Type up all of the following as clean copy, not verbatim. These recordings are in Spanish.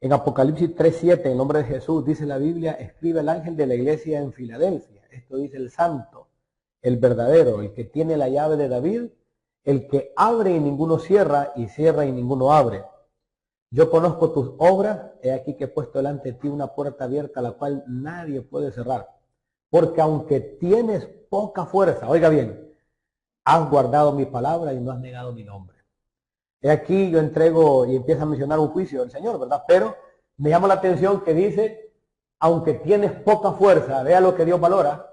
En Apocalipsis 3:7, en nombre de Jesús, dice la Biblia, escribe el ángel de la iglesia en Filadelfia. Esto dice el santo, el verdadero, el que tiene la llave de David, el que abre y ninguno cierra, y cierra y ninguno abre. Yo conozco tus obras, he aquí que he puesto delante de ti una puerta abierta, la cual nadie puede cerrar. Porque aunque tienes poca fuerza, oiga bien, has guardado mi palabra y no has negado mi nombre. He aquí yo entrego y empieza a mencionar un juicio del Señor, ¿verdad? Pero me llama la atención que dice, aunque tienes poca fuerza, vea lo que Dios valora,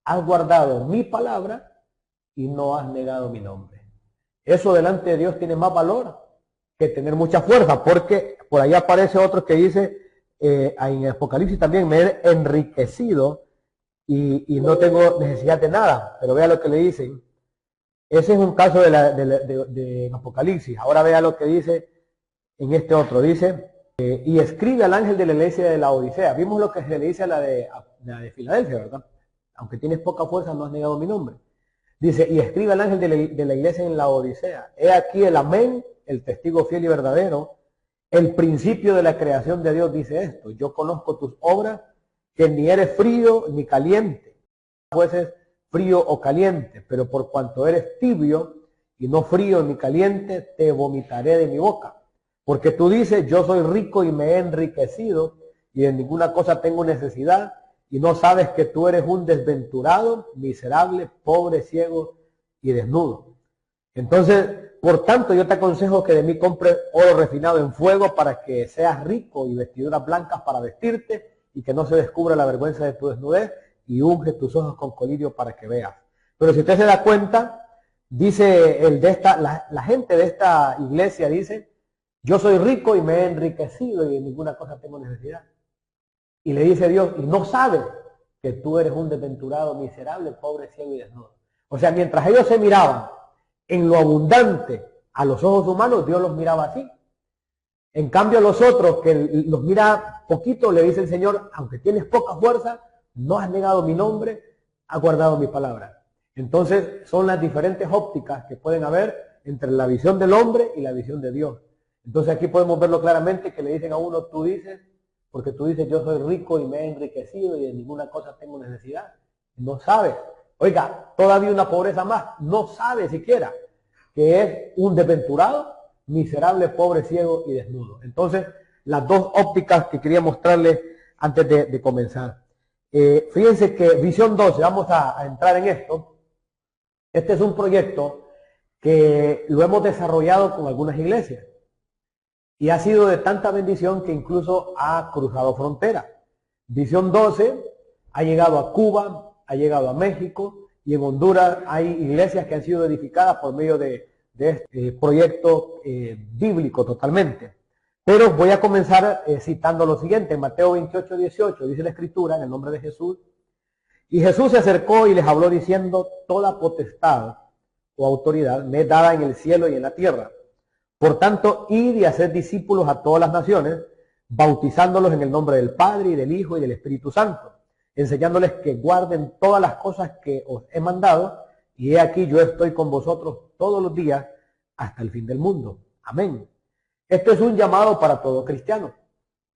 has guardado mi palabra y no has negado mi nombre. Eso delante de Dios tiene más valor que tener mucha fuerza, porque por ahí aparece otro que dice, en Apocalipsis también, me he enriquecido y no tengo necesidad de nada. Pero vea lo que le dicen. Ese es un caso de Apocalipsis. Ahora vea lo que dice en este otro. Dice, y escribe al ángel de la iglesia de la Odisea. Vimos lo que se le dice a la de Filadelfia, ¿verdad? Aunque tienes poca fuerza, no has negado mi nombre. Dice, y escribe al ángel de la iglesia en la Odisea. He aquí el amén, el testigo fiel y verdadero. El principio de la creación de Dios dice esto. Yo conozco tus obras, que ni eres frío ni caliente. Fueses frío o caliente, pero por cuanto eres tibio y no frío ni caliente, te vomitaré de mi boca. Porque tú dices, yo soy rico y me he enriquecido y en ninguna cosa tengo necesidad, y no sabes que tú eres un desventurado, miserable, pobre, ciego y desnudo. Entonces, por tanto, yo te aconsejo que de mí compres oro refinado en fuego para que seas rico, y vestiduras blancas para vestirte y que no se descubra la vergüenza de tu desnudez, y unge tus ojos con colirio para que veas. Pero si usted se da cuenta, dice la gente de esta iglesia dice, yo soy rico y me he enriquecido y en ninguna cosa tengo necesidad. Y le dice Dios, y no sabes que tú eres un desventurado, miserable, pobre, ciego y desnudo. O sea, mientras ellos se miraban en lo abundante a los ojos humanos, Dios los miraba así. En cambio, a los otros que los mira poquito, le dice el Señor, aunque tienes poca fuerza, no has negado mi nombre, has guardado mi palabra. Entonces, son las diferentes ópticas que pueden haber entre la visión del hombre y la visión de Dios. Entonces, aquí podemos verlo claramente, que le dicen a uno, tú dices, porque tú dices, yo soy rico y me he enriquecido y de ninguna cosa tengo necesidad. No sabes. Oiga, todavía una pobreza más. No sabe siquiera que es un desventurado, miserable, pobre, ciego y desnudo. Entonces, las dos ópticas que quería mostrarles antes de comenzar. Fíjense que Visión 12, vamos a entrar en esto. Este es un proyecto que lo hemos desarrollado con algunas iglesias y ha sido de tanta bendición que incluso ha cruzado frontera. Visión 12 ha llegado a Cuba, ha llegado a México, y en Honduras hay iglesias que han sido edificadas por medio de este proyecto bíblico totalmente. Pero voy a comenzar citando lo siguiente. En Mateo 28:18 dice la Escritura, en el nombre de Jesús, y Jesús se acercó y les habló diciendo, toda potestad o autoridad me es dada en el cielo y en la tierra. Por tanto, id y haced discípulos a todas las naciones, bautizándolos en el nombre del Padre y del Hijo y del Espíritu Santo, enseñándoles que guarden todas las cosas que os he mandado, y he aquí yo estoy con vosotros todos los días hasta el fin del mundo. Amén. Esto es un llamado para todo cristiano.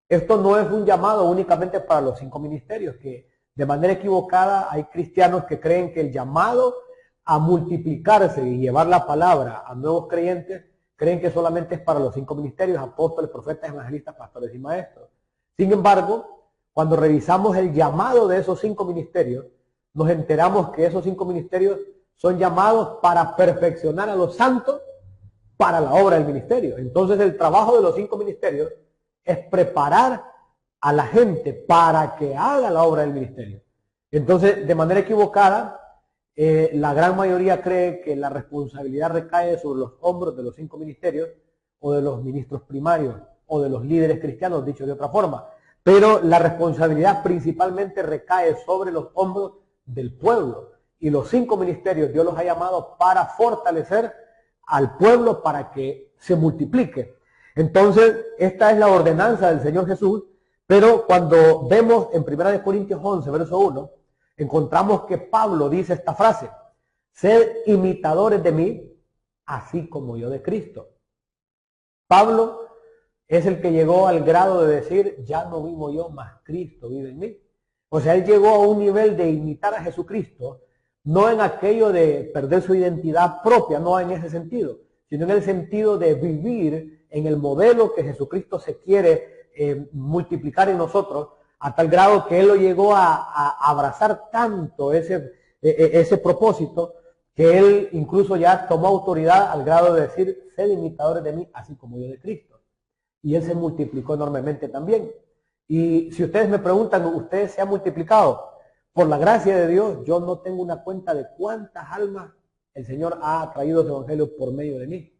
Esto no es un llamado únicamente para los 5 ministerios, que de manera equivocada hay cristianos que creen que el llamado a multiplicarse y llevar la palabra a nuevos creyentes, creen que solamente es para los 5 ministerios, apóstoles, profetas, evangelistas, pastores y maestros. Sin embargo, cuando revisamos el llamado de esos 5 ministerios, nos enteramos que esos 5 ministerios son llamados para perfeccionar a los santos para la obra del ministerio. Entonces el trabajo de los 5 ministerios es preparar a la gente para que haga la obra del ministerio. Entonces, de manera equivocada, la gran mayoría cree que la responsabilidad recae sobre los hombros de los 5 ministerios, o de los ministros primarios, o de los líderes cristianos, dicho de otra forma. Pero la responsabilidad principalmente recae sobre los hombros del pueblo. Y los 5 ministerios Dios los ha llamado para fortalecer al pueblo para que se multiplique. Entonces, esta es la ordenanza del Señor Jesús, pero cuando vemos en 1 Corintios 11, verso 1, encontramos que Pablo dice esta frase: sed imitadores de mí, así como yo de Cristo. Pablo es el que llegó al grado de decir, ya no vivo yo, mas Cristo vive en mí. O sea, él llegó a un nivel de imitar a Jesucristo, no en aquello de perder su identidad propia, no en ese sentido, sino en el sentido de vivir en el modelo que Jesucristo se quiere multiplicar en nosotros, a tal grado que él lo llegó a abrazar tanto ese propósito, que él incluso ya tomó autoridad al grado de decir, sed imitadores de mí, así como yo de Cristo. Y él se multiplicó enormemente también. Y si ustedes me preguntan, ¿usted se ha multiplicado? Por la gracia de Dios, yo no tengo una cuenta de cuántas almas el Señor ha traído su evangelio por medio de mí.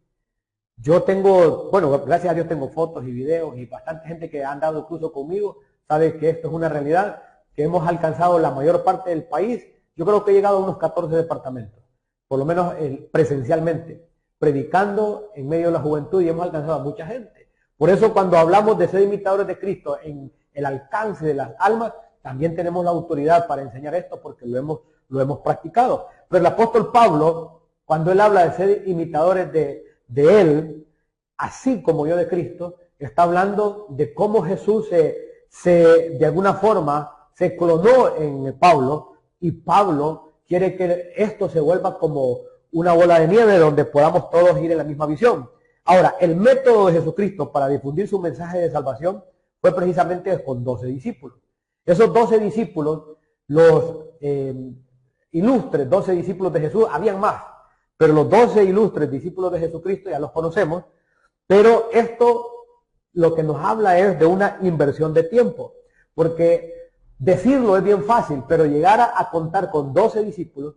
Yo tengo, bueno, gracias a Dios tengo fotos y videos y bastante gente que ha andado incluso conmigo, sabe que esto es una realidad, que hemos alcanzado la mayor parte del país. Yo creo que he llegado a unos 14 departamentos, por lo menos presencialmente, predicando en medio de la juventud, y hemos alcanzado a mucha gente. Por eso cuando hablamos de ser imitadores de Cristo en el alcance de las almas, también tenemos la autoridad para enseñar esto porque lo hemos practicado. Pero el apóstol Pablo, cuando él habla de ser imitadores de él, así como yo de Cristo, está hablando de cómo Jesús de alguna forma se clonó en Pablo, y Pablo quiere que esto se vuelva como una bola de nieve donde podamos todos ir en la misma visión. Ahora, el método de Jesucristo para difundir su mensaje de salvación fue precisamente con 12 discípulos. Esos 12 discípulos, los ilustres 12 discípulos de Jesús, habían más, pero los 12 ilustres discípulos de Jesucristo ya los conocemos, pero esto lo que nos habla es de una inversión de tiempo, porque decirlo es bien fácil, pero llegar a contar con 12 discípulos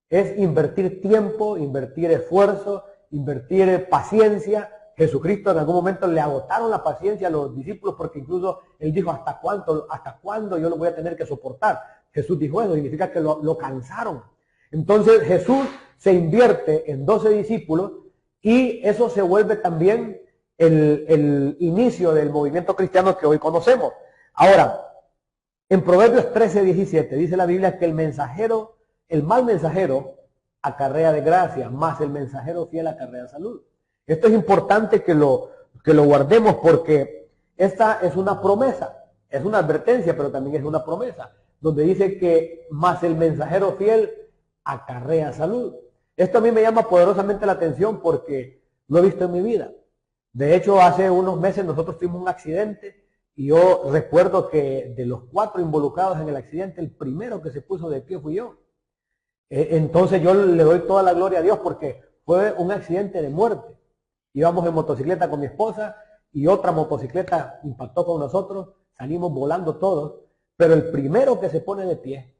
es invertir tiempo, invertir esfuerzo, invertir paciencia. Jesucristo en algún momento le agotaron la paciencia a los discípulos porque incluso él dijo, ¿hasta cuándo yo lo voy a tener que soportar? Jesús dijo eso, significa que lo cansaron. Entonces Jesús se invierte en 12 discípulos y eso se vuelve también el inicio del movimiento cristiano que hoy conocemos. Ahora, en Proverbios 13:17 dice la Biblia que el mal mensajero acarrea desgracia, más el mensajero fiel acarrea salud. Esto es importante que lo guardemos porque esta es una promesa, es una advertencia, pero también es una promesa, donde dice que más el mensajero fiel acarrea salud. Esto a mí me llama poderosamente la atención porque lo he visto en mi vida. De hecho, hace unos meses nosotros tuvimos un accidente y yo recuerdo que de los 4 involucrados en el accidente, el primero que se puso de pie fui yo. Entonces yo le doy toda la gloria a Dios porque fue un accidente de muerte. Íbamos en motocicleta con mi esposa y otra motocicleta impactó con nosotros, salimos volando todos, pero el primero que se pone de pie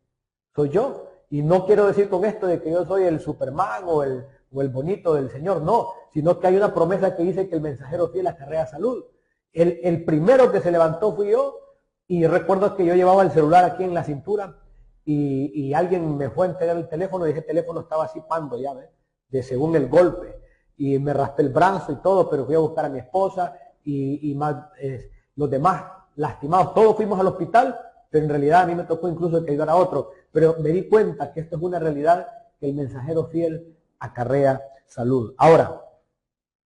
soy yo. Y no quiero decir con esto de que yo soy el Superman o el bonito del Señor, no, sino que hay una promesa que dice que el mensajero fiel acarrea salud. El primero que se levantó fui yo, y recuerdo que yo llevaba el celular aquí en la cintura y alguien me fue a entregar el teléfono y ese teléfono estaba así pando ya, ¿ves? De según el golpe. Y me raspé el brazo y todo, pero fui a buscar a mi esposa y más, los demás lastimados. Todos fuimos al hospital, pero en realidad a mí me tocó incluso que ayudar a otro. Pero me di cuenta que esto es una realidad, que el mensajero fiel acarrea salud. Ahora,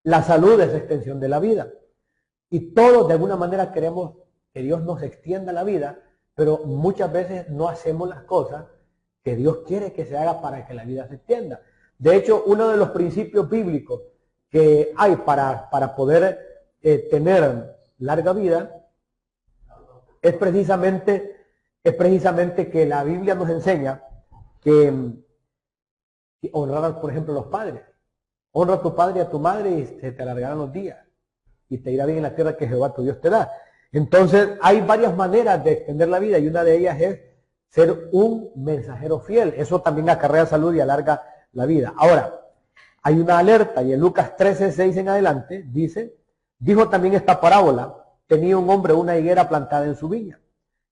la salud es extensión de la vida. Y todos de alguna manera queremos que Dios nos extienda la vida, pero muchas veces no hacemos las cosas que Dios quiere que se haga para que la vida se extienda. De hecho, uno de los principios bíblicos que hay para poder tener larga vida es precisamente que la Biblia nos enseña que honrar, por ejemplo, a los padres. Honra a tu padre y a tu madre y se te alargarán los días y te irá bien en la tierra que Jehová tu Dios te da. Entonces, hay varias maneras de extender la vida y una de ellas es ser un mensajero fiel. Eso también acarrea salud y alarga la vida. Ahora, hay una alerta y en Lucas 13:6 en adelante dice, dijo también esta parábola, tenía un hombre una higuera plantada en su viña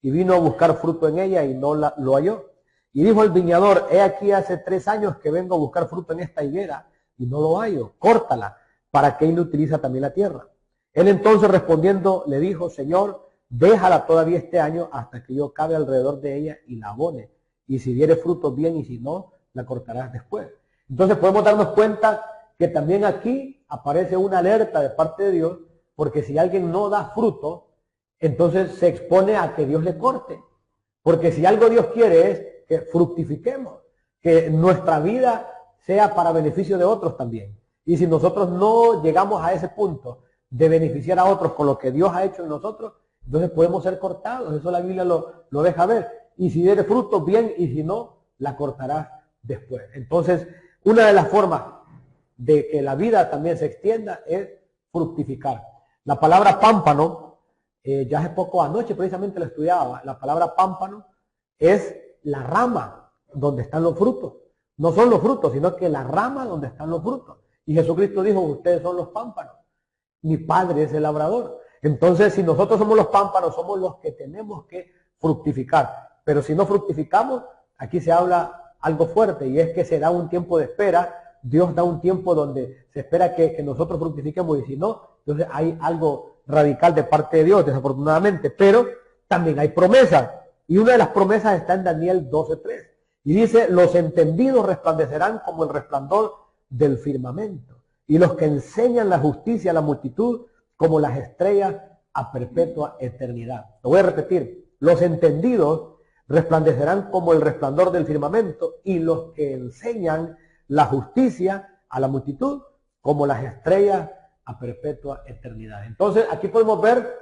y vino a buscar fruto en ella y no lo halló. Y dijo el viñador, he aquí hace 3 años que vengo a buscar fruto en esta higuera y no lo hallo, córtala, para que él utiliza también la tierra. Él entonces respondiendo le dijo, Señor, déjala todavía este año hasta que yo cabe alrededor de ella y la abone. Y si diere fruto bien y si no, la cortarás después. Entonces podemos darnos cuenta que también aquí aparece una alerta de parte de Dios porque si alguien no da fruto, entonces se expone a que Dios le corte. Porque si algo Dios quiere es que fructifiquemos, que nuestra vida sea para beneficio de otros también. Y si nosotros no llegamos a ese punto de beneficiar a otros con lo que Dios ha hecho en nosotros, entonces podemos ser cortados. Eso la Biblia lo deja ver. Y si diere fruto, bien, y si no, la cortarás después. Entonces, una de las formas de que la vida también se extienda es fructificar. La palabra pámpano, ya hace poco anoche precisamente la estudiaba, la palabra pámpano es la rama donde están los frutos. No son los frutos, sino que la rama donde están los frutos. Y Jesucristo dijo, ustedes son los pámpanos. Mi Padre es el labrador. Entonces, si nosotros somos los pámpanos, somos los que tenemos que fructificar. Pero si no fructificamos, aquí se habla algo fuerte, y es que se da un tiempo de espera. Dios da un tiempo donde se espera que nosotros fructifiquemos, y si no, entonces hay algo radical de parte de Dios, desafortunadamente. Pero también hay promesas, y una de las promesas está en Daniel 12:3, y dice, los entendidos resplandecerán como el resplandor del firmamento, y los que enseñan la justicia a la multitud como las estrellas a perpetua eternidad. Lo voy a repetir, los entendidos resplandecerán como el resplandor del firmamento, y los que enseñan la justicia a la multitud como las estrellas a perpetua eternidad. Entonces aquí podemos ver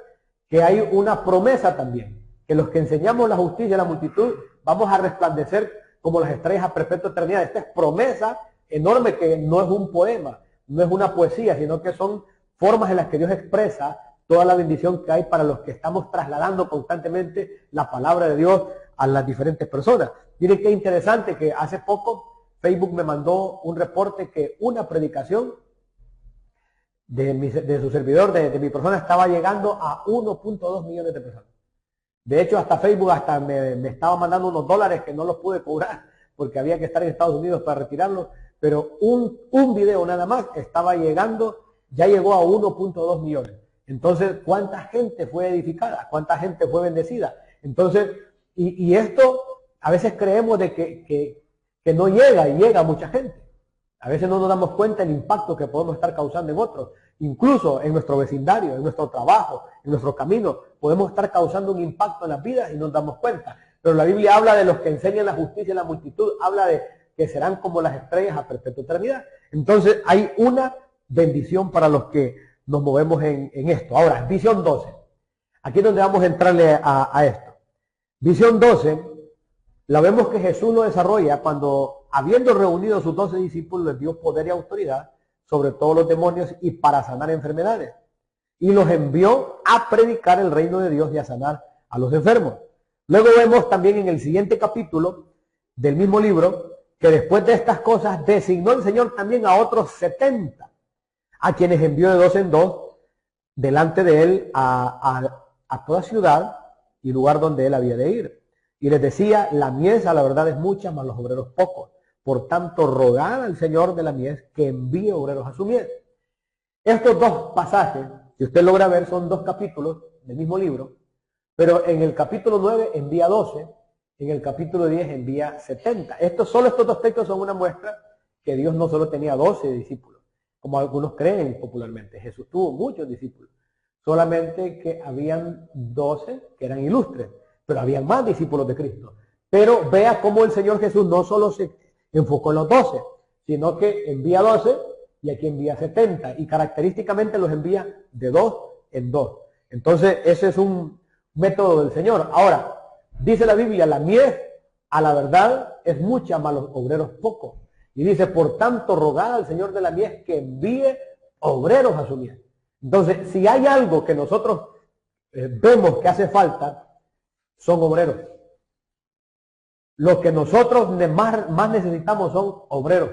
que hay una promesa también, que los que enseñamos la justicia a la multitud vamos a resplandecer como las estrellas a perpetua eternidad. Esta es promesa enorme, que no es un poema, no es una poesía, sino que son formas en las que Dios expresa toda la bendición que hay para los que estamos trasladando constantemente la palabra de Dios a las diferentes personas. Miren qué interesante que hace poco Facebook me mandó un reporte que una predicación de su servidor, de mi persona, estaba llegando a 1.2 millones de personas. De hecho, hasta Facebook hasta me estaba mandando unos dólares que no los pude cobrar porque había que estar en Estados Unidos para retirarlos, pero un video nada más estaba llegando, ya llegó a 1.2 millones. Entonces, ¿cuánta gente fue edificada? ¿Cuánta gente fue bendecida? Entonces, y esto a veces creemos de que no llega, y llega a mucha gente. A veces no nos damos cuenta del impacto que podemos estar causando en otros. Incluso en nuestro vecindario, en nuestro trabajo, en nuestro camino, podemos estar causando un impacto en las vidas y no nos damos cuenta. Pero la Biblia habla de los que enseñan la justicia en la multitud, habla de que serán como las estrellas a perpetua eternidad. Entonces hay una bendición para los que nos movemos en esto. Ahora, visión 12. Aquí es donde vamos a entrarle a esto. Visión 12, la vemos que Jesús lo desarrolla cuando, habiendo reunido a sus 12 discípulos, les dio poder y autoridad sobre todos los demonios y para sanar enfermedades. Y los envió a predicar el reino de Dios y a sanar a los enfermos. Luego vemos también en el siguiente capítulo del mismo libro que después de estas cosas designó el Señor también a otros 70, a quienes envió de dos en dos delante de él a toda ciudad y lugar donde él había de ir. Y les decía, la mies a la verdad es mucha, mas los obreros pocos. Por tanto, rogad al Señor de la mies que envíe obreros a su mies. Estos dos pasajes, si usted logra ver, son dos capítulos del mismo libro, pero en el capítulo 9 envía 12, en el capítulo 10 envía 70. Solo estos dos textos son una muestra que Dios no solo tenía 12 discípulos, como algunos creen popularmente. Jesús tuvo muchos discípulos, solamente que habían 12 que eran ilustres, pero habían más discípulos de Cristo. Pero vea cómo el Señor Jesús no solo se enfocó en los 12, sino que envía 12 y aquí envía 70, y característicamente los envía de 2 en 2. Entonces ese es un método del Señor. Ahora, dice la Biblia, la mies a la verdad es mucha, mas los obreros pocos. Y dice, por tanto, rogad al Señor de la mies que envíe obreros a su mies. Entonces, si hay algo que nosotros vemos que hace falta, son obreros. Lo que nosotros más necesitamos son obreros.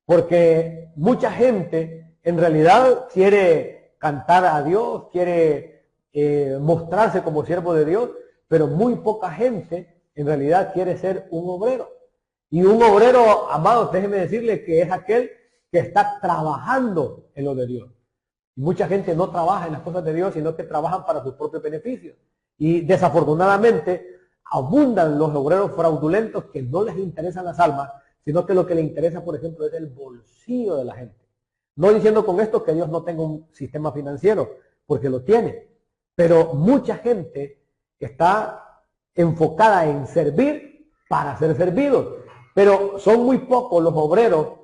Porque mucha gente en realidad quiere cantar a Dios, quiere mostrarse como siervo de Dios, pero muy poca gente en realidad quiere ser un obrero. Y un obrero, amados, déjenme decirle que es aquel que está trabajando en lo de Dios. Y mucha gente no trabaja en las cosas de Dios, sino que trabajan para sus propios beneficios. Y desafortunadamente abundan los obreros fraudulentos que no les interesan las almas, sino que lo que les interesa, por ejemplo, es el bolsillo de la gente. No diciendo con esto que Dios no tenga un sistema financiero, porque lo tiene. Pero mucha gente está enfocada en servir para ser servidos. Pero son muy pocos los obreros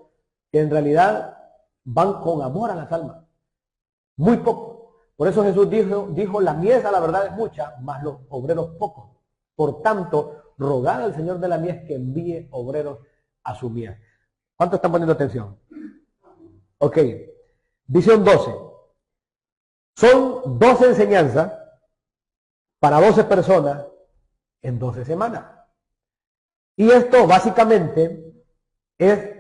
que en realidad van con amor a las almas. Muy pocos. Por eso Jesús dijo, la mies a la verdad es mucha, mas los obreros pocos. Por tanto, rogad al Señor de la mies que envíe obreros a su mies. ¿Cuántos están poniendo atención? Ok. Visión 12. Son 12 enseñanzas para 12 personas en 12 semanas. Y esto básicamente es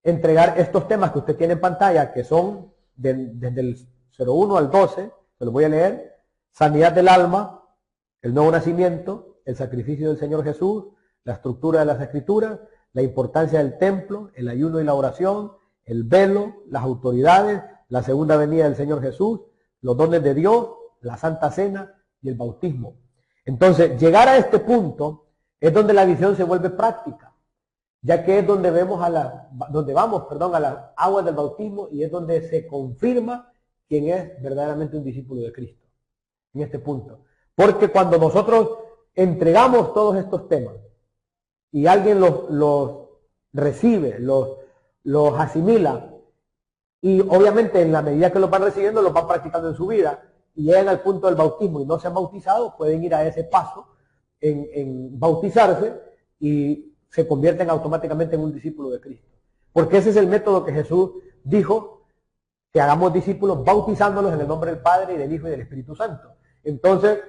entregar estos temas que usted tiene en pantalla, que son desde el 01 al 12, se los voy a leer: sanidad del alma, el nuevo nacimiento, el sacrificio del Señor Jesús, la estructura de las Escrituras, la importancia del templo, el ayuno y la oración, el velo, las autoridades, la segunda venida del Señor Jesús, los dones de Dios, la Santa Cena y el bautismo. Entonces, llegar a este punto es donde la visión se vuelve práctica, ya que es donde vamos a las aguas del bautismo y es donde se confirma quién es verdaderamente un discípulo de Cristo, en este punto. Porque cuando nosotros entregamos todos estos temas y alguien los recibe, los asimila, y obviamente en la medida que los van recibiendo, los van practicando en su vida, y llegan al punto del bautismo y no se han bautizado, pueden ir a ese paso en bautizarse y se convierten automáticamente en un discípulo de Cristo. Porque ese es el método que Jesús dijo, que hagamos discípulos bautizándolos en el nombre del Padre y del Hijo y del Espíritu Santo. Entonces,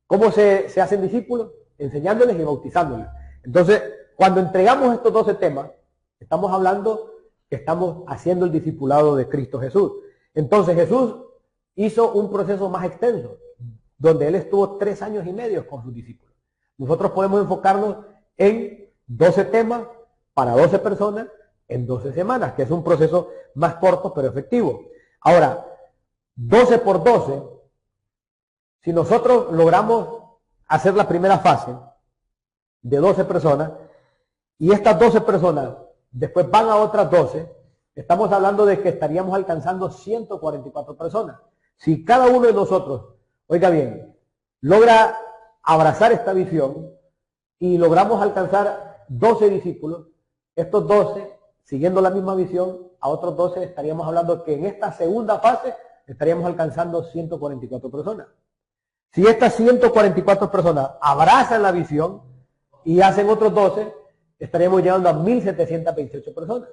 ¿cómo se hacen discípulos? Enseñándoles y bautizándoles. Entonces, cuando entregamos estos 12 temas, estamos hablando que estamos haciendo el discipulado de Cristo Jesús. Entonces, Jesús hizo un proceso más extenso, donde Él estuvo 3 años y medio con sus discípulos. Nosotros podemos enfocarnos en 12 temas para 12 personas en 12 semanas, que es un proceso más corto pero efectivo. Ahora, 12 por 12, si nosotros logramos hacer la primera fase de 12 personas, y estas 12 personas después van a otras 12, estamos hablando de que estaríamos alcanzando 144 personas. Si cada uno de nosotros, oiga bien, logra abrazar esta visión y logramos alcanzar 12 discípulos, estos 12, siguiendo la misma visión, a otros 12 estaríamos hablando que en esta segunda fase estaríamos alcanzando 144 personas. Si estas 144 personas abrazan la visión y hacen otros 12, estaríamos llegando a 1.728 personas.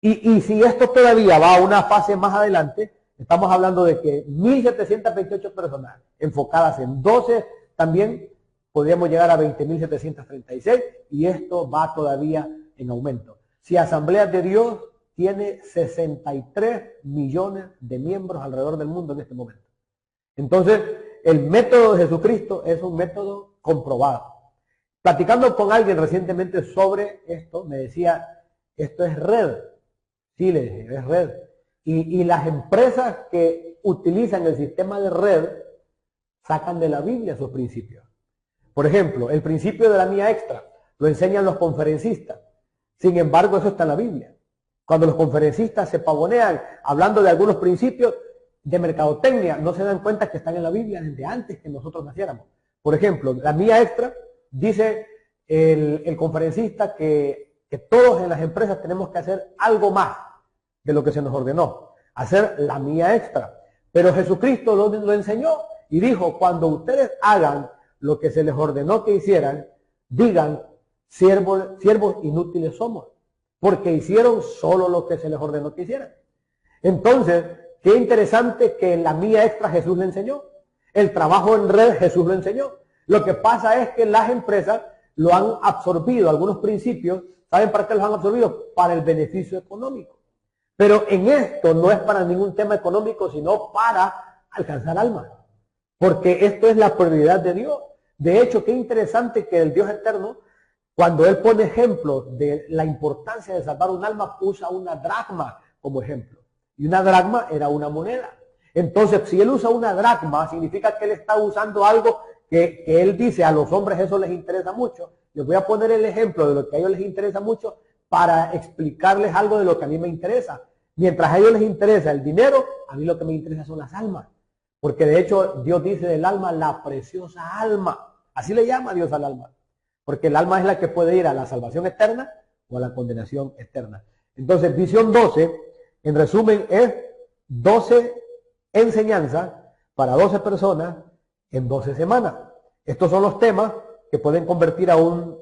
Y si esto todavía va a una fase más adelante, estamos hablando de que 1.728 personas enfocadas en 12 también podríamos llegar a 20.736 y esto va todavía en aumento. Si Asambleas de Dios tiene 63 millones de miembros alrededor del mundo en este momento. Entonces, el método de Jesucristo es un método comprobado. Platicando con alguien recientemente sobre esto, me decía, esto es red. Sí, le dije, es red. Y las empresas que utilizan el sistema de red sacan de la Biblia sus principios. Por ejemplo, el principio de la mía extra lo enseñan los conferencistas. Sin embargo, eso está en la Biblia. Cuando los conferencistas se pavonean hablando de algunos principios de mercadotecnia, no se dan cuenta que están en la Biblia desde antes que nosotros naciéramos. Por ejemplo, la mía extra, dice el conferencista que todos en las empresas tenemos que hacer algo más de lo que se nos ordenó, hacer la mía extra. Pero Jesucristo lo enseñó y dijo, cuando ustedes hagan lo que se les ordenó que hicieran, digan, siervos inútiles somos, porque hicieron solo lo que se les ordenó que hicieran. Entonces, qué interesante que la mía extra Jesús le enseñó, el trabajo en red Jesús lo enseñó. Lo que pasa es que las empresas lo han absorbido, algunos principios, ¿saben para qué los han absorbido? Para el beneficio económico. Pero en esto no es para ningún tema económico, sino para alcanzar almas. Porque esto es la prioridad de Dios. De hecho, qué interesante que el Dios eterno, cuando Él pone ejemplos de la importancia de salvar un alma, usa una dracma como ejemplo. Y una dracma era una moneda. Entonces, si Él usa una dracma, significa que Él está usando algo que Él dice, a los hombres eso les interesa mucho. Les voy a poner el ejemplo de lo que a ellos les interesa mucho para explicarles algo de lo que a mí me interesa. Mientras a ellos les interesa el dinero, a mí lo que me interesa son las almas. Porque de hecho Dios dice del alma, la preciosa alma. Así le llama Dios al alma. Porque el alma es la que puede ir a la salvación eterna o a la condenación eterna. Entonces, visión 12, en resumen, es 12 enseñanzas para 12 personas en 12 semanas. Estos son los temas que pueden convertir a un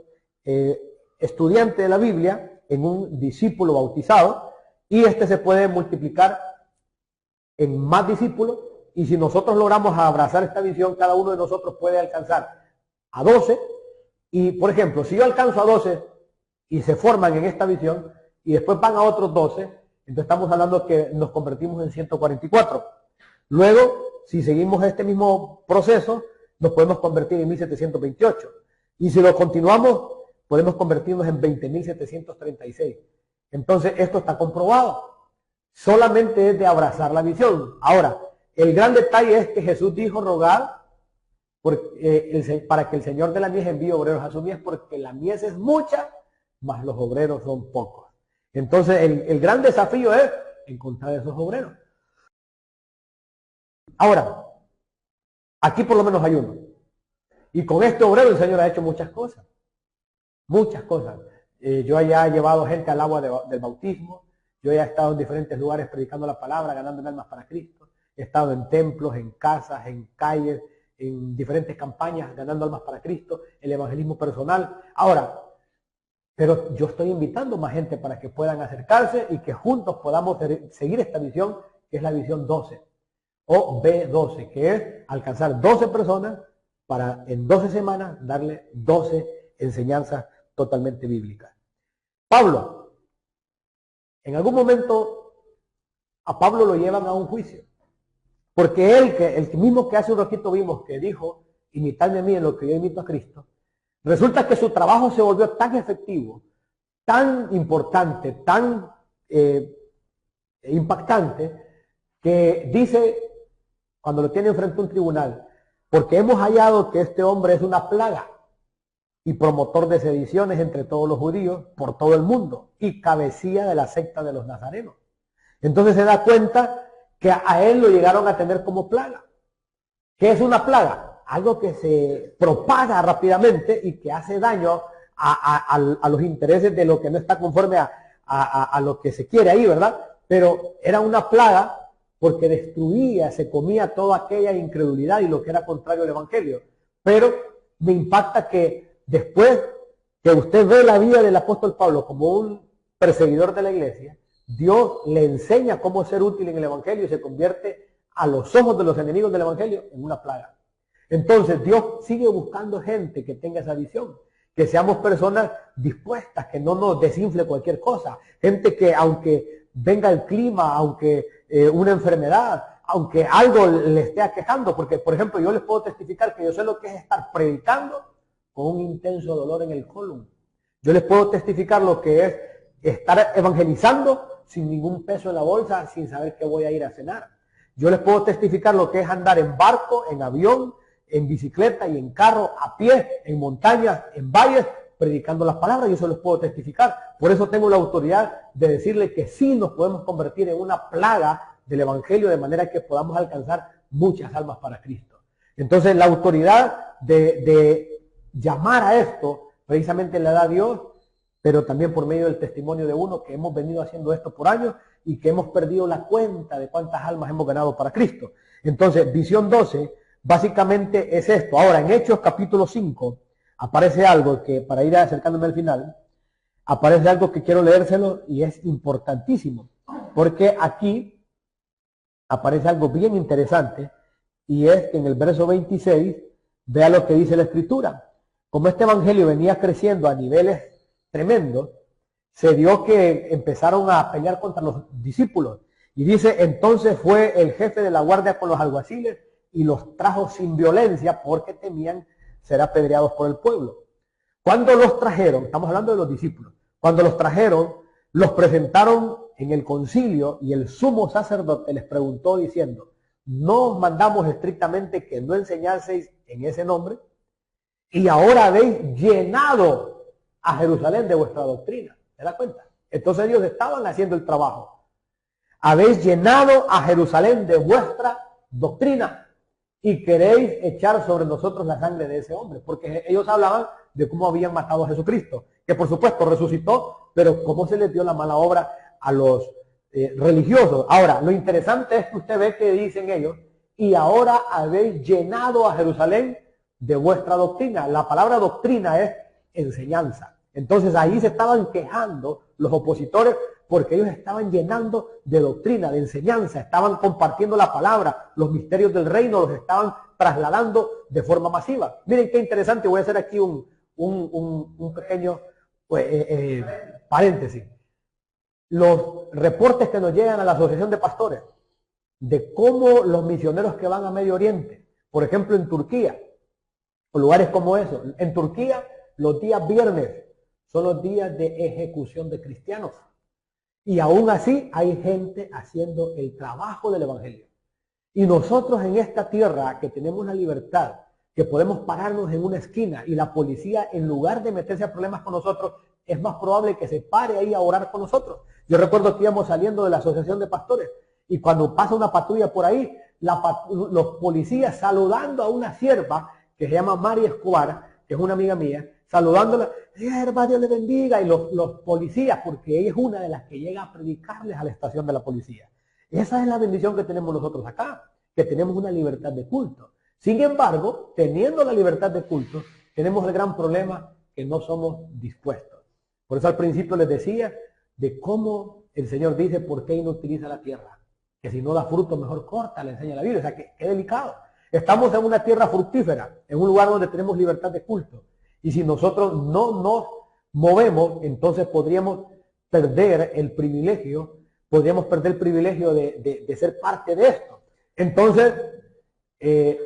estudiante de la Biblia en un discípulo bautizado, y este se puede multiplicar en más discípulos, y si nosotros logramos abrazar esta visión, cada uno de nosotros puede alcanzar a 12, y por ejemplo, si yo alcanzo a 12 y se forman en esta visión, y después van a otros 12, entonces estamos hablando que nos convertimos en 144. Luego, si seguimos este mismo proceso, nos podemos convertir en 1728. Y si lo continuamos, podemos convertirnos en 20.736. Entonces, esto está comprobado. Solamente es de abrazar la visión. Ahora, el gran detalle es que Jesús dijo rogar para que el Señor de la mies envíe obreros a su mies, porque la mies es mucha, mas los obreros son pocos. Entonces, el gran desafío es encontrar esos obreros. Ahora, aquí por lo menos hay uno. Y con este obrero el Señor ha hecho muchas cosas. Muchas cosas. Yo ya he llevado gente al agua del bautismo. Yo ya he estado en diferentes lugares predicando la palabra, ganando almas para Cristo. He estado en templos, en casas, en calles, en diferentes campañas, ganando almas para Cristo, el evangelismo personal. Ahora, pero yo estoy invitando más gente para que puedan acercarse y que juntos podamos seguir esta visión, que es la visión 12, o B12, que es alcanzar 12 personas para en 12 semanas darle 12 enseñanzas totalmente bíblicas. Pablo, en algún momento a Pablo lo llevan a un juicio, porque el mismo que hace un ratito vimos que dijo, imitadme a mí en lo que yo imito a Cristo, resulta que su trabajo se volvió tan efectivo, tan importante, tan impactante, que dice, cuando lo tiene frente a un tribunal, porque hemos hallado que este hombre es una plaga y promotor de sediciones entre todos los judíos por todo el mundo y cabecilla de la secta de los nazarenos. Entonces se da cuenta que a él lo llegaron a tener como plaga. ¿Qué es una plaga? Algo que se propaga rápidamente y que hace daño a los intereses de lo que no está conforme a lo que se quiere ahí, ¿verdad? Pero era una plaga porque destruía, se comía toda aquella incredulidad y lo que era contrario al evangelio. Pero me impacta que después que usted ve la vida del apóstol Pablo como un perseguidor de la iglesia, Dios le enseña cómo ser útil en el evangelio y se convierte a los ojos de los enemigos del evangelio en una plaga. Entonces Dios sigue buscando gente que tenga esa visión, que seamos personas dispuestas, que no nos desinfle cualquier cosa, gente que aunque venga el clima, aunque una enfermedad, aunque algo le esté aquejando, porque por ejemplo yo les puedo testificar que yo sé lo que es estar predicando con un intenso dolor en el colon. Yo les puedo testificar lo que es estar evangelizando sin ningún peso en la bolsa, sin saber que voy a ir a cenar. Yo les puedo testificar lo que es andar en barco, en avión, en bicicleta y en carro, a pie, en montañas, en valles, predicando las palabras. Yo se los puedo testificar. Por eso tengo la autoridad de decirle que sí nos podemos convertir en una plaga del evangelio, de manera que podamos alcanzar muchas almas para Cristo. Entonces la autoridad de llamar a esto precisamente la da Dios, pero también por medio del testimonio de uno que hemos venido haciendo esto por años y que hemos perdido la cuenta de cuántas almas hemos ganado para Cristo. Entonces, visión 12 básicamente es esto. Ahora, en Hechos capítulo 5 aparece algo que, para ir acercándome al final, aparece algo que quiero leérselo y es importantísimo, porque aquí aparece algo bien interesante, y es que en el verso 26, vea lo que dice la Escritura. Como este evangelio venía creciendo a niveles tremendos, se dio que empezaron a pelear contra los discípulos. Y dice, entonces fue el jefe de la guardia con los alguaciles y los trajo sin violencia porque temían ser apedreados por el pueblo. Cuando los trajeron, estamos hablando de los discípulos, cuando los trajeron, los presentaron en el concilio y el sumo sacerdote les preguntó diciendo, ¿no os mandamos estrictamente que no enseñaseis en ese nombre? Y ahora habéis llenado a Jerusalén de vuestra doctrina. ¿Se da cuenta? Entonces ellos estaban haciendo el trabajo. Habéis llenado a Jerusalén de vuestra doctrina y queréis echar sobre nosotros la sangre de ese hombre. Porque ellos hablaban de cómo habían matado a Jesucristo, que por supuesto resucitó, pero cómo se les dio la mala obra a los religiosos. Ahora, lo interesante es que usted ve que dicen ellos, y ahora habéis llenado a Jerusalén de vuestra doctrina. La palabra doctrina es enseñanza. Entonces ahí se estaban quejando los opositores porque ellos estaban llenando de doctrina, de enseñanza, estaban compartiendo la palabra, los misterios del reino los estaban trasladando de forma masiva. Miren qué interesante, voy a hacer aquí un pequeño paréntesis. Los reportes que nos llegan a la Asociación de Pastores de cómo los misioneros que van a Medio Oriente, por ejemplo en Turquía, o lugares como esos, en Turquía los días viernes son los días de ejecución de cristianos. Y aún así hay gente haciendo el trabajo del evangelio. Y nosotros en esta tierra que tenemos la libertad, que podemos pararnos en una esquina y la policía en lugar de meterse a problemas con nosotros, es más probable que se pare ahí a orar con nosotros. Yo recuerdo que íbamos saliendo de la Asociación de Pastores y cuando pasa una patrulla por ahí, los policías saludando a una sierva que se llama María Escobar, que es una amiga mía, saludándola, sierva, Dios le bendiga, y los policías, porque ella es una de las que llega a predicarles a la estación de la policía. Esa es la bendición que tenemos nosotros acá, que tenemos una libertad de culto. Sin embargo, teniendo la libertad de culto, tenemos el gran problema que no somos dispuestos. Por eso al principio les decía de cómo el Señor dice por qué no utiliza la tierra. Que si no da fruto, mejor corta, le enseña la Biblia. O sea, que es delicado. Estamos en una tierra fructífera, en un lugar donde tenemos libertad de culto. Y si nosotros no nos movemos, entonces podríamos perder el privilegio, de ser parte de esto. Entonces,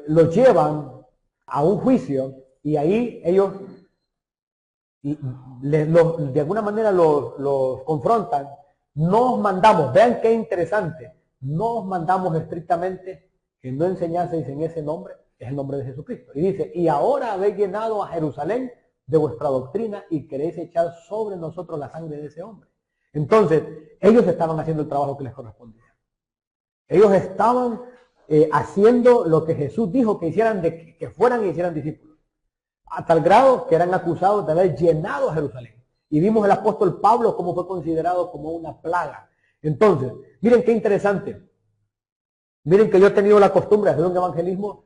los llevan a un juicio y ahí ellos de alguna manera los confrontan. No os mandamos, vean qué interesante, no os mandamos estrictamente que no enseñaseis en ese nombre, es el nombre de Jesucristo. Y dice, y ahora habéis llenado a Jerusalén de vuestra doctrina y queréis echar sobre nosotros la sangre de ese hombre. Entonces, ellos estaban haciendo el trabajo que les correspondía. Ellos estaban haciendo lo que Jesús dijo que hicieran, que fueran y hicieran discípulos. A tal grado que eran acusados de haber llenado a Jerusalén. Y vimos el apóstol Pablo cómo fue considerado como una plaga. Entonces, miren qué interesante. Miren que yo he tenido la costumbre de hacer un evangelismo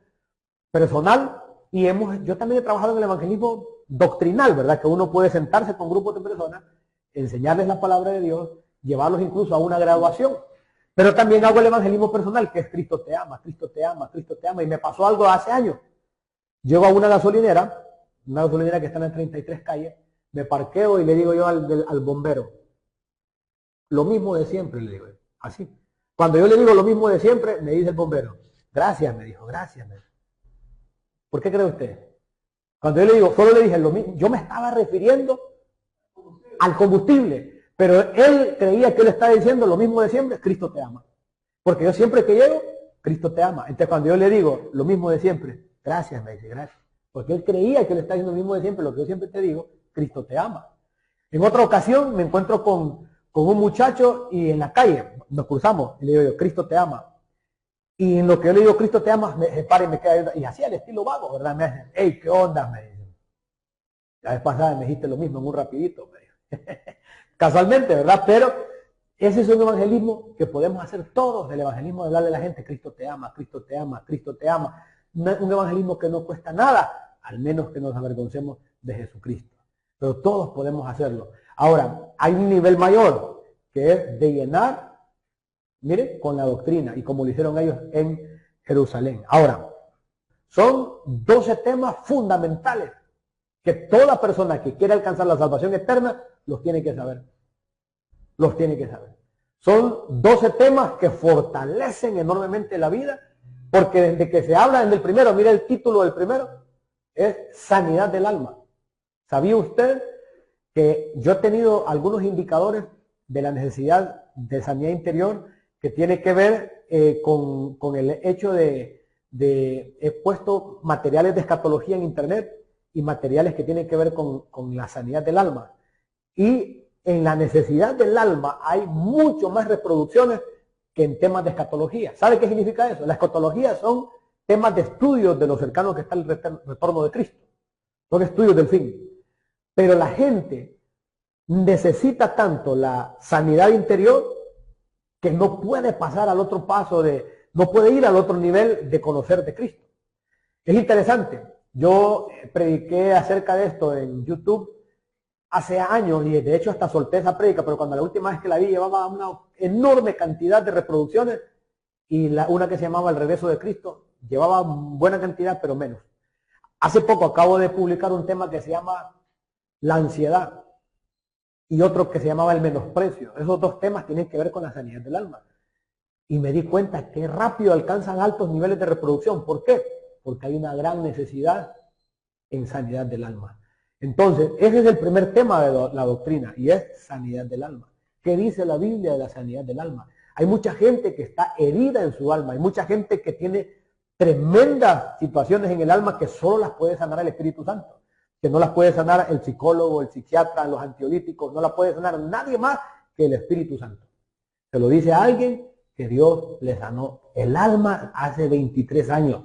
personal y yo también he trabajado en el evangelismo doctrinal, ¿verdad? Que uno puede sentarse con grupos de personas, enseñarles la palabra de Dios, llevarlos incluso a una graduación. Pero también hago el evangelismo personal, que es Cristo te ama, Cristo te ama, Cristo te ama. Y me pasó algo hace años. Llego a una gasolinera que está en 33 calles, me parqueo y le digo yo al bombero, lo mismo de siempre, le digo, así. Cuando yo le digo lo mismo de siempre, me dice el bombero, gracias, me dijo, gracias. ¿Por qué cree usted? Cuando yo le digo, solo le dije lo mismo, yo me estaba refiriendo al combustible, pero él creía que él estaba diciendo lo mismo de siempre, Cristo te ama. Porque yo siempre que llego, Cristo te ama. Entonces cuando yo le digo lo mismo de siempre, gracias, me dice, gracias. Porque él creía que le está diciendo lo mismo de siempre, lo que yo siempre te digo, Cristo te ama. En otra ocasión me encuentro con un muchacho y en la calle nos cruzamos y le digo yo, Cristo te ama. Y en lo que yo le digo, Cristo te ama, se para y me queda, y así al estilo vago, ¿verdad? Me hacen, hey, ¿qué onda? Me dicen. La vez pasada me dijiste lo mismo en un rapidito, me dijo. Casualmente, ¿verdad? Pero ese es un evangelismo que podemos hacer todos, el evangelismo de hablarle a la gente, Cristo te ama, Cristo te ama, Cristo te ama. Un evangelismo que no cuesta nada, al menos que nos avergoncemos de Jesucristo. Pero todos podemos hacerlo. Ahora, hay un nivel mayor, que es de llenar, miren, con la doctrina, y como lo hicieron ellos en Jerusalén. Ahora, son 12 temas fundamentales que toda persona que quiera alcanzar la salvación eterna los tiene que saber. Los tiene que saber. Son 12 temas que fortalecen enormemente la vida, porque desde que se habla en el primero, mira el título del primero, es sanidad del alma. ¿Sabía usted que yo he tenido algunos indicadores de la necesidad de sanidad interior que tiene que ver con el hecho he puesto materiales de escatología en internet y materiales que tienen que ver con la sanidad del alma? Y en la necesidad del alma hay mucho más reproducciones que en temas de escatología. ¿Sabe qué significa eso? La escatología son temas de estudios de lo cercano que está el retorno de Cristo. Son estudios del fin. Pero la gente necesita tanto la sanidad interior que no puede pasar al otro paso no puede ir al otro nivel de conocer de Cristo. Es interesante. Yo prediqué acerca de esto en YouTube hace años y de hecho hasta solté esa prédica, pero cuando la última vez que la vi llevaba una enorme cantidad de reproducciones y una que se llamaba El regreso de Cristo llevaba buena cantidad, pero menos. Hace poco acabo de publicar un tema que se llama la ansiedad y otro que se llamaba el menosprecio. Esos dos temas tienen que ver con la sanidad del alma. Y me di cuenta que rápido alcanzan altos niveles de reproducción. ¿Por qué? Porque hay una gran necesidad en sanidad del alma. Entonces, ese es el primer tema de la doctrina y es sanidad del alma. ¿Qué dice la Biblia de la sanidad del alma? Hay mucha gente que está herida en su alma, hay mucha gente que tiene tremendas situaciones en el alma que solo las puede sanar el Espíritu Santo, que no las puede sanar el psicólogo, el psiquiatra, los ansiolíticos, no las puede sanar nadie más que el Espíritu Santo. Se lo dice a alguien que Dios le sanó el alma hace 23 años,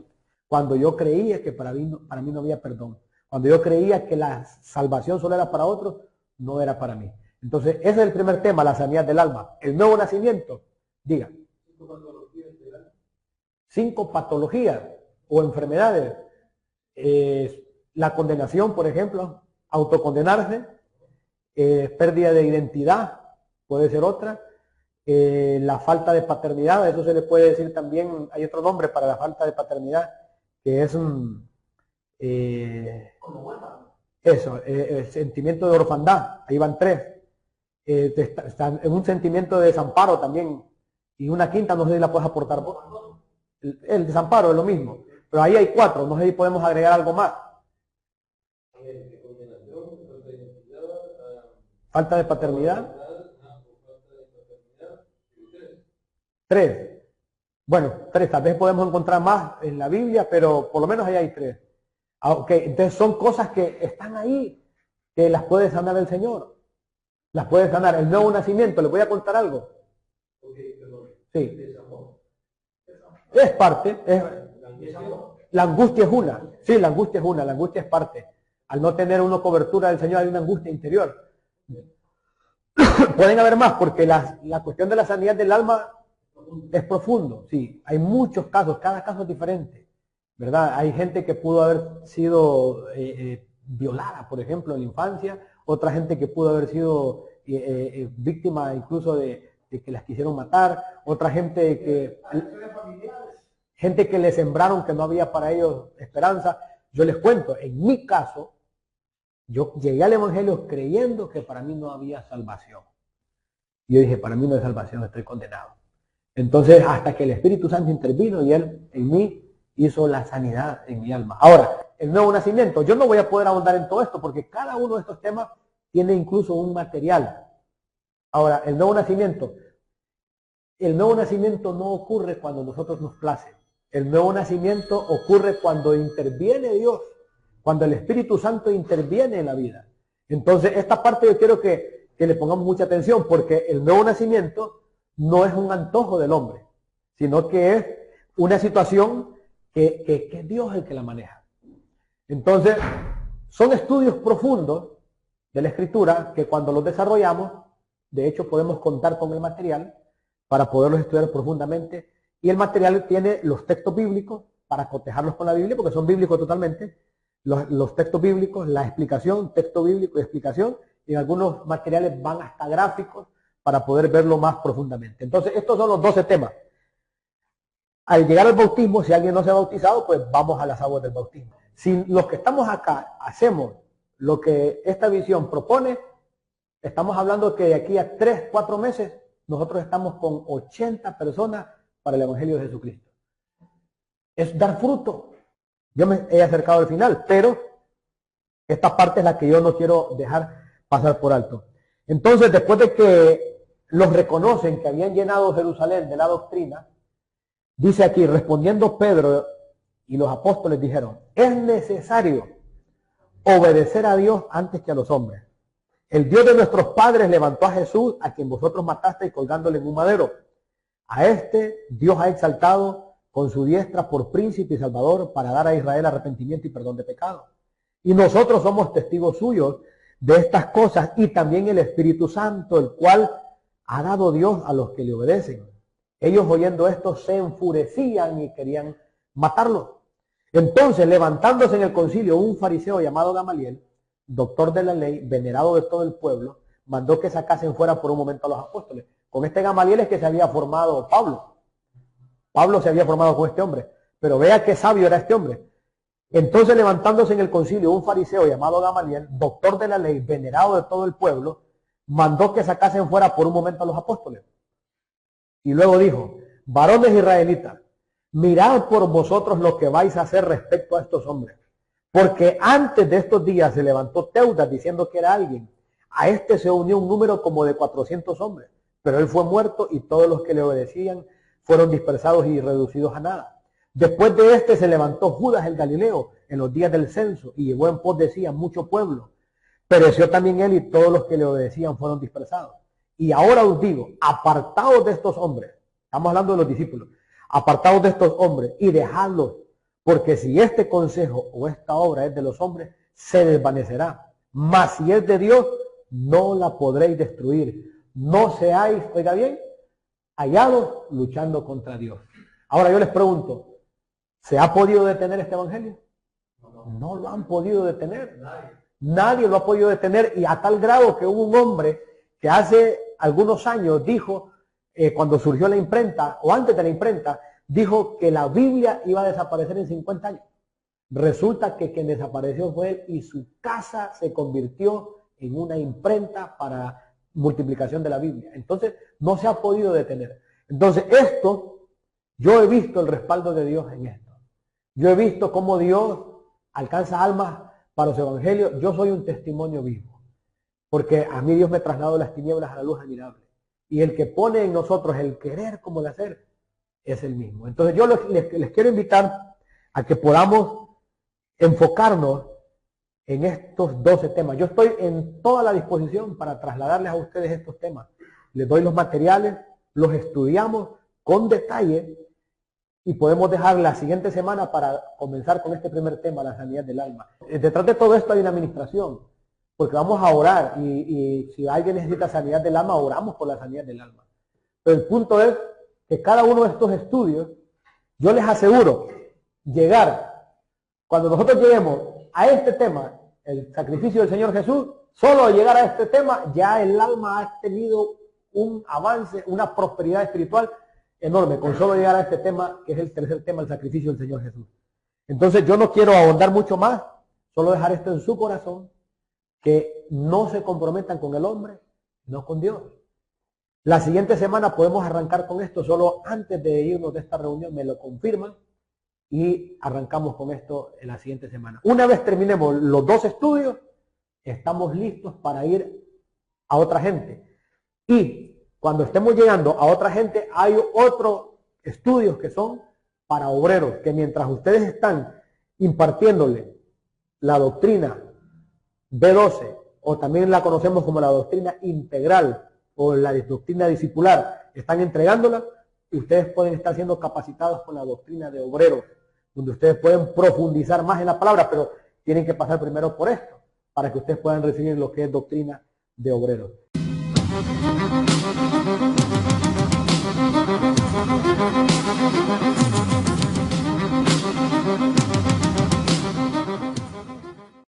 cuando yo creía que para mí no había perdón. Cuando yo creía que la salvación solo era para otros, no era para mí. Entonces, ese es el primer tema, la sanidad del alma. El nuevo nacimiento, diga. 5 patologías o enfermedades. La condenación, por ejemplo, autocondenarse, pérdida de identidad, puede ser otra. La falta de paternidad, eso se le puede decir también, hay otro nombre para la falta de paternidad, que es el sentimiento de orfandad, ahí van 3. En un sentimiento de desamparo también, y una quinta, no sé si la puedes aportar vos. El desamparo es lo mismo, pero ahí hay 4, no sé si podemos agregar algo más. Falta de paternidad. 3. Bueno, 3, tal vez podemos encontrar más en la Biblia, pero por lo menos ahí hay 3. Okay, entonces son cosas que están ahí, que las puede sanar el Señor. Las puede sanar. El nuevo nacimiento, les voy a contar algo. Sí. Es parte. La angustia es una. Sí, la angustia es una. La angustia es parte. Al no tener una cobertura del Señor hay una angustia interior. Pueden haber más, porque la cuestión de la sanidad del alma es profundo. Sí, hay muchos casos, cada caso es diferente. ¿Verdad? Hay gente que pudo haber sido violada, por ejemplo, en la infancia, otra gente que pudo haber sido víctima incluso de que las quisieron matar, otra gente que le sembraron que no había para ellos esperanza. Yo les cuento, en mi caso, yo llegué al Evangelio creyendo que para mí no había salvación. Y yo dije, para mí no hay salvación, estoy condenado. Entonces, hasta que el Espíritu Santo intervino y Él en mí hizo la sanidad en mi alma. Ahora, el nuevo nacimiento. Yo no voy a poder ahondar en todo esto porque cada uno de estos temas tiene incluso un material. Ahora, el nuevo nacimiento. El nuevo nacimiento no ocurre cuando nosotros nos place. El nuevo nacimiento ocurre cuando interviene Dios, cuando el Espíritu Santo interviene en la vida. Entonces, esta parte yo quiero que le pongamos mucha atención porque el nuevo nacimiento no es un antojo del hombre, sino que es una situación que Dios es el que la maneja. Entonces, son estudios profundos de la Escritura que cuando los desarrollamos, de hecho podemos contar con el material para poderlos estudiar profundamente, y el material tiene los textos bíblicos para cotejarlos con la Biblia, porque son bíblicos totalmente, los textos bíblicos, la explicación, texto bíblico y explicación, y en algunos materiales van hasta gráficos para poder verlo más profundamente. Entonces, estos son los 12 temas. Al llegar al bautismo, si alguien no se ha bautizado, pues vamos a las aguas del bautismo. Si los que estamos acá hacemos lo que esta visión propone, estamos hablando que de aquí a 3, 4 meses, nosotros estamos con 80 personas para el Evangelio de Jesucristo. Es dar fruto. Yo me he acercado al final, pero esta parte es la que yo no quiero dejar pasar por alto. Entonces, después de que los reconocen que habían llenado Jerusalén de la doctrina, dice aquí, respondiendo Pedro y los apóstoles dijeron, es necesario obedecer a Dios antes que a los hombres. El Dios de nuestros padres levantó a Jesús, a quien vosotros matasteis colgándole en un madero. A este Dios ha exaltado con su diestra por príncipe y salvador para dar a Israel arrepentimiento y perdón de pecado. Y nosotros somos testigos suyos de estas cosas y también el Espíritu Santo, el cual ha dado Dios a los que le obedecen. Ellos oyendo esto se enfurecían y querían matarlo. Entonces, levantándose en el concilio un fariseo llamado Gamaliel, doctor de la ley, venerado de todo el pueblo, mandó que sacasen fuera por un momento a los apóstoles. Con este Gamaliel es que se había formado Pablo. Pablo se había formado con este hombre. Pero vea qué sabio era este hombre. Entonces, levantándose en el concilio un fariseo llamado Gamaliel, doctor de la ley, venerado de todo el pueblo, mandó que sacasen fuera por un momento a los apóstoles. Y luego dijo: varones israelitas, mirad por vosotros lo que vais a hacer respecto a estos hombres. Porque antes de estos días se levantó Teudas diciendo que era alguien. A este se unió un número como de 400 hombres. Pero él fue muerto y todos los que le obedecían fueron dispersados y reducidos a nada. Después de este se levantó Judas el Galileo en los días del censo y llevó en pos de sí a mucho pueblo. Pereció también él y todos los que le obedecían fueron dispersados. Y ahora os digo, apartaos de estos hombres. Estamos hablando de los discípulos. Apartaos de estos hombres y dejadlos, porque si este consejo o esta obra es de los hombres, se desvanecerá. Mas si es de Dios, no la podréis destruir. No seáis, oiga bien, hallados luchando contra Dios. Ahora yo les pregunto, ¿se ha podido detener este evangelio? No lo han podido detener. Nadie lo ha podido detener, y a tal grado que hubo un hombre que hace algunos años dijo, cuando surgió la imprenta, o antes de la imprenta, dijo que la Biblia iba a desaparecer en 50 años. Resulta que quien desapareció fue él y su casa se convirtió en una imprenta para multiplicación de la Biblia. Entonces, no se ha podido detener. Entonces, esto, yo he visto el respaldo de Dios en esto. Yo he visto cómo Dios alcanza almas para su evangelio. Yo soy un testimonio vivo, porque a mí Dios me trasladó las tinieblas a la luz admirable. Y el que pone en nosotros el querer como el hacer es el mismo. Entonces yo les quiero invitar a que podamos enfocarnos en estos 12 temas. Yo estoy en toda la disposición para trasladarles a ustedes estos temas. Les doy los materiales, los estudiamos con detalle y podemos dejar la siguiente semana para comenzar con este primer tema, la sanidad del alma. Detrás de todo esto hay una administración, porque vamos a orar y si alguien necesita sanidad del alma, oramos por la sanidad del alma. Pero el punto es que cada uno de estos estudios, yo les aseguro, cuando nosotros lleguemos a este tema, el sacrificio del Señor Jesús, solo al llegar a este tema, ya el alma ha tenido un avance, una prosperidad espiritual enorme, con solo llegar a este tema, que es el tercer tema, el sacrificio del Señor Jesús. Entonces yo no quiero ahondar mucho más, solo dejar esto en su corazón, que no se comprometan con el hombre, no con Dios. La siguiente semana podemos arrancar con esto, solo antes de irnos de esta reunión me lo confirman y arrancamos con esto en la siguiente semana. Una vez terminemos los 2 estudios, estamos listos para ir a otra gente. Y cuando estemos llegando a otra gente, hay otros estudios que son para obreros, que mientras ustedes están impartiéndole la doctrina B12, o también la conocemos como la doctrina integral, o la doctrina discipular, están entregándola, y ustedes pueden estar siendo capacitados con la doctrina de obreros, donde ustedes pueden profundizar más en la palabra, pero tienen que pasar primero por esto, para que ustedes puedan recibir lo que es doctrina de obreros.